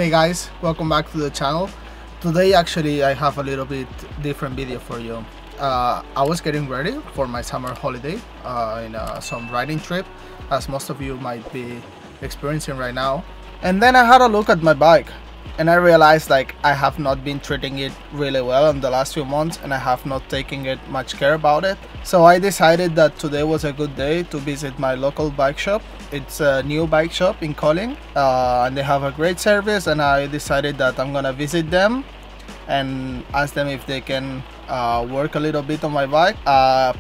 Hey guys, welcome back to the channel. Today actually I have a little bit different video for you. I was getting ready for my summer holiday in some riding trip, as most of you might be experiencing right now. And then I had a look at my bike and I realized like I have not been treating it really well in the last few months, and I have not taken it much care about it. So I decided that today was a good day to visit my local bike shop. It's a NewBikeShop in Kolding, and they have a great service, and I decided that I'm gonna visit them and ask them if they can work a little bit on my bike.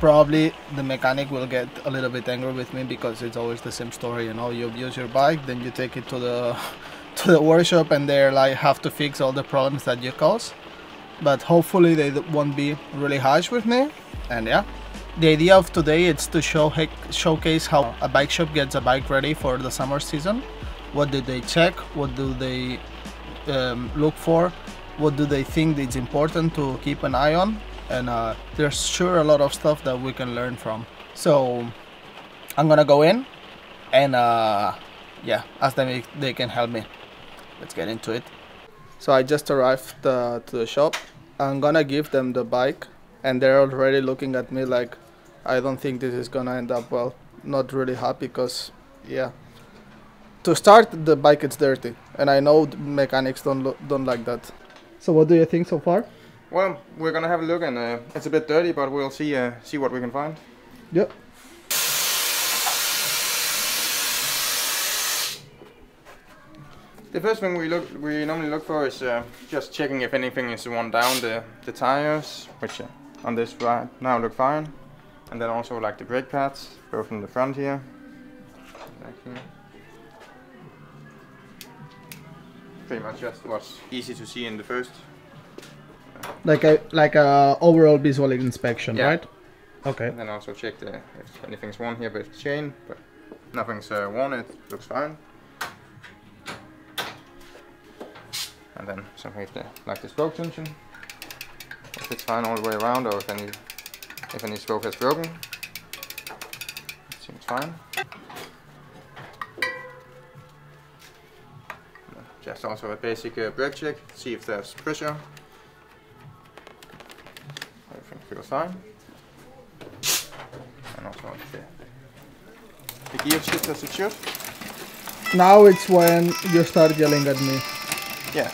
Probably the mechanic will get a little bit angry with me because it's always the same story, you know, you use your bike, then you take it to the workshop and they're like have to fix all the problems that you cause. But hopefully they won't be really harsh with me. And yeah, the idea of today is to showcase how a bike shop gets a bike ready for the summer season. What do they check? What do they look for? What do they think is important to keep an eye on? And there's sure a lot of stuff that we can learn from. So I'm gonna go in and yeah, ask them if they can help me. Let's get into it. So I just arrived to the shop. I'm gonna give them the bike and they're already looking at me like I don't think this is gonna end up well. Not really happy because yeah, to start the bike it's dirty and I know mechanics don't like that. So what do you think so far? Well, we're gonna have a look, and it's a bit dirty, but we'll see what we can find. Yep. The first thing we normally look for is just checking if anything is worn down. The tires, which on this right now look fine, and then also like the brake pads, both in the front here. Pretty much just what's easy to see in the first. Like a overall visual inspection, yeah. Right? Okay. And then also check if anything's worn here with the chain, but nothing's worn. It looks fine. And then something like the spoke tension, if it's fine all the way around, or if any spoke has broken. It seems fine. Just also a basic brake check, see if there's pressure. Everything feels fine. And also the gear shift as it should. Now it's when you start yelling at me. Yeah.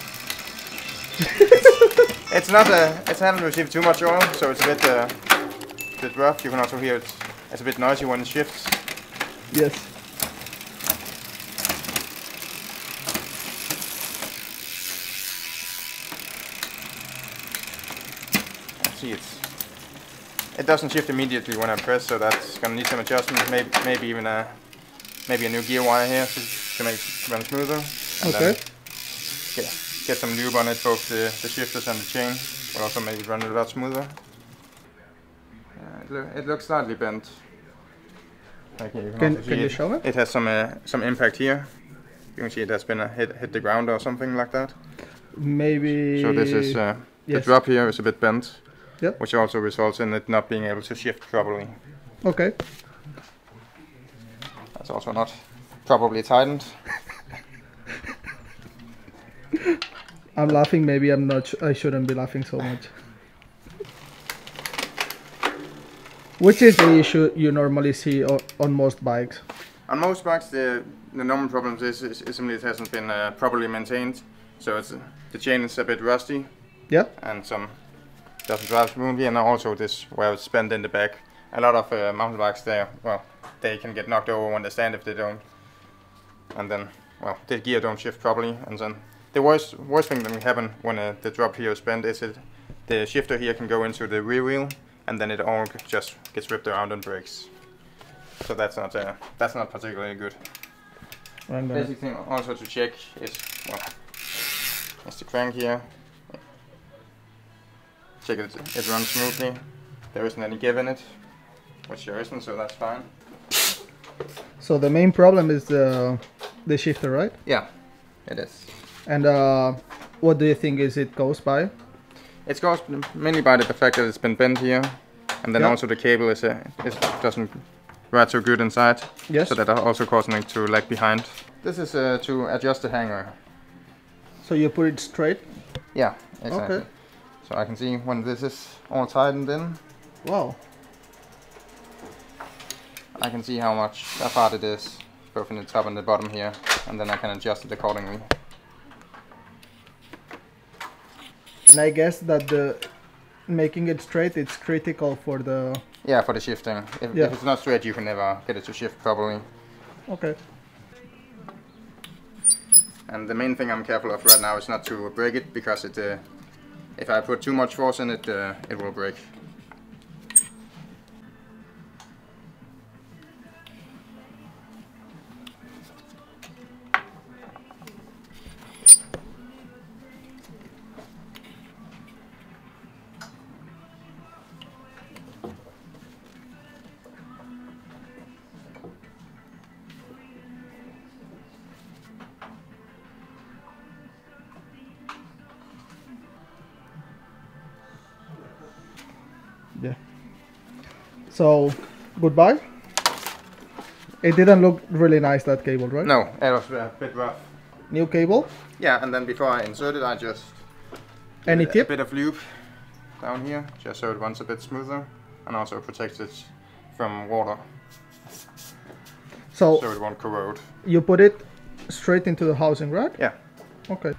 It's hasn't received too much oil, so it's a bit rough. You can also hear it's a bit noisy when it shifts. Yes. See, it doesn't shift immediately when I press, so that's gonna need some adjustment. Maybe even a new gear wire here to make it run smoother. And okay. Get some lube on it, both the shifters and the chain will also make it run a lot smoother. It looks slightly bent. Like here, can you show it? It has some impact here. You can see it has been hit the ground or something like that. Maybe. So this is yes. The drop here is a bit bent. Yep. Which also results in it not being able to shift properly. Okay. That's also not properly tightened. I'm laughing. Maybe I'm not. I shouldn't be laughing so much. Which is the issue you normally see on most bikes? On most bikes, the normal problem is simply it hasn't been properly maintained. So the chain is a bit rusty. Yeah. And doesn't drive smoothly, and also this where it's bent in the back. A lot of mountain bikes they can get knocked over when they stand if they don't. And then the gear don't shift properly, and then the worst thing that can happen when the drop here is bent is the shifter here can go into the rear wheel, and then it all just gets ripped around and breaks. So that's not particularly good. Basic thing also to check is the crank here. Check it runs smoothly. There isn't any give in it, which there isn't, so that's fine. So the main problem is the shifter, right? Yeah, it is. And what do you think it goes by? It goes mainly by the fact that it's been bent here, and then also the cable doesn't ride so good inside. Yes. So that are also causing it to lag behind. This is to adjust the hanger. So you put it straight? Yeah, exactly. Okay. So I can see when this is all tightened in. Wow. I can see how far it is, both in the top and the bottom here, and then I can adjust it accordingly. And I guess that making it straight, it's critical for the... Yeah, for the shifting. If it's not straight, you can never get it to shift properly. Okay. And the main thing I'm careful of right now is not to break it, because if I put too much force in it, it will break. Yeah. So, goodbye. It didn't look really nice, that cable, right? No, it was a bit rough. New cable. Yeah, and then before I insert it, I just Any a tip? bit of lube down here, just so it runs a bit smoother, and also protects it from water, So it won't corrode. you put it straight into the housing, right? Yeah. Okay.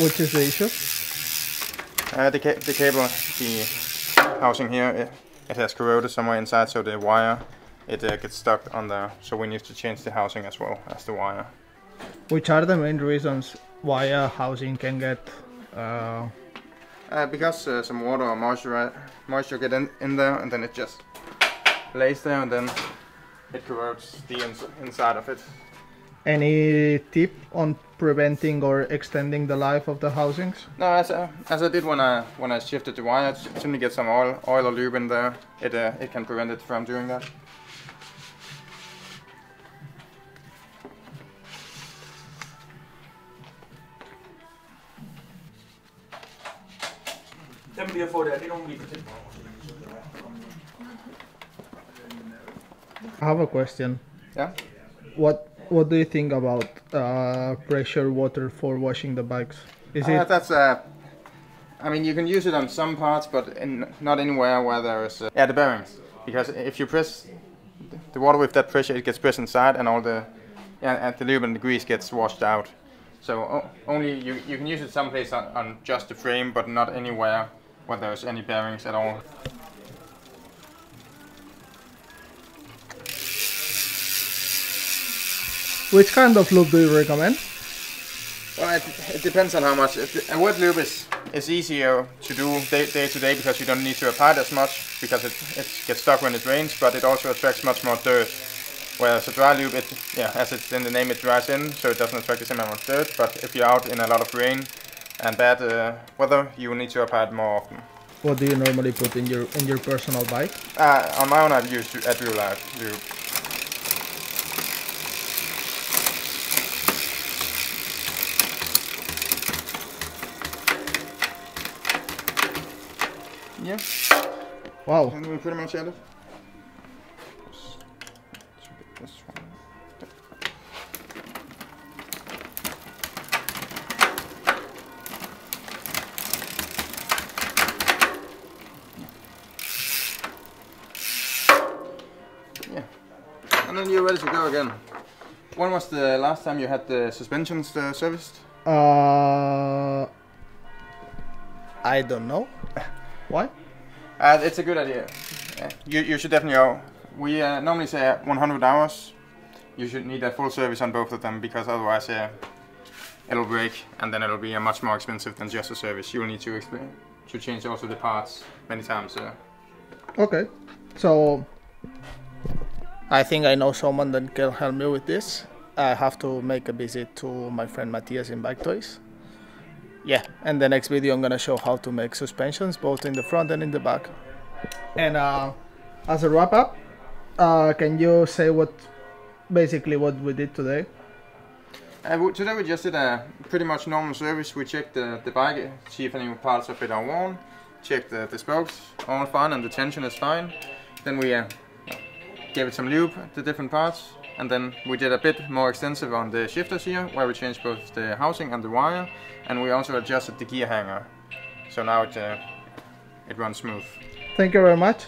Which is the issue? The cable, the housing here, it has corroded somewhere inside, so the wire, it gets stuck on there. So we need to change the housing as well as the wire. Which are the main reasons why a housing can get... Because some water or moisture get in there, and then it just lays there, and then it corrodes the inside of it. Any tip on preventing or extending the life of the housings? No, as I did when I shifted the wire, as soon as you get some oil or lube in there, it can prevent it from doing that. I have a question. Yeah. What do you think about pressure water for washing the bikes? Is it? That's I mean, you can use it on some parts, but not anywhere where there is the bearings. Because if you press the water with that pressure, it gets pressed inside, and all the the lube and the grease gets washed out. So only you can use it someplace on just the frame, but not anywhere where there's any bearings at all. Which kind of lube do you recommend? Well, it depends on how much. A wet lube is easier to do day to day, because you don't need to apply it as much, because it gets stuck when it rains, but it also attracts much more dirt. Whereas a dry lube, as it's in the name, it dries in, so it doesn't attract the same amount of dirt. But if you're out in a lot of rain and bad weather, you need to apply it more often. What do you normally put in your personal bike? On my own, I've used Real Life lube. Yeah. Wow. And we pretty much had it. This one. Yeah. And then you're ready to go again. When was the last time you had the suspensions serviced? I don't know. Why? It's a good idea. You should definitely go. We normally say 100 hours, you should need a full service on both of them, because otherwise it'll break, and then it'll be much more expensive than just a service. You'll need to change also the parts many times. Okay, so I think I know someone that can help me with this. I have to make a visit to my friend Matthias in Bike Toys. Yeah, and the next video I'm gonna show how to make suspensions both in the front and in the back. And as a wrap up, can you say basically what we did today? Today we just did a pretty much normal service. We checked the bike, see if any parts of it are worn, checked the spokes, all fine, and the tension is fine. Then we gave it some lube, the different parts, and then we did a bit more extensive on the shifters here, where we changed both the housing and the wire, and we also adjusted the gear hanger. So now it runs smooth. Thank you very much.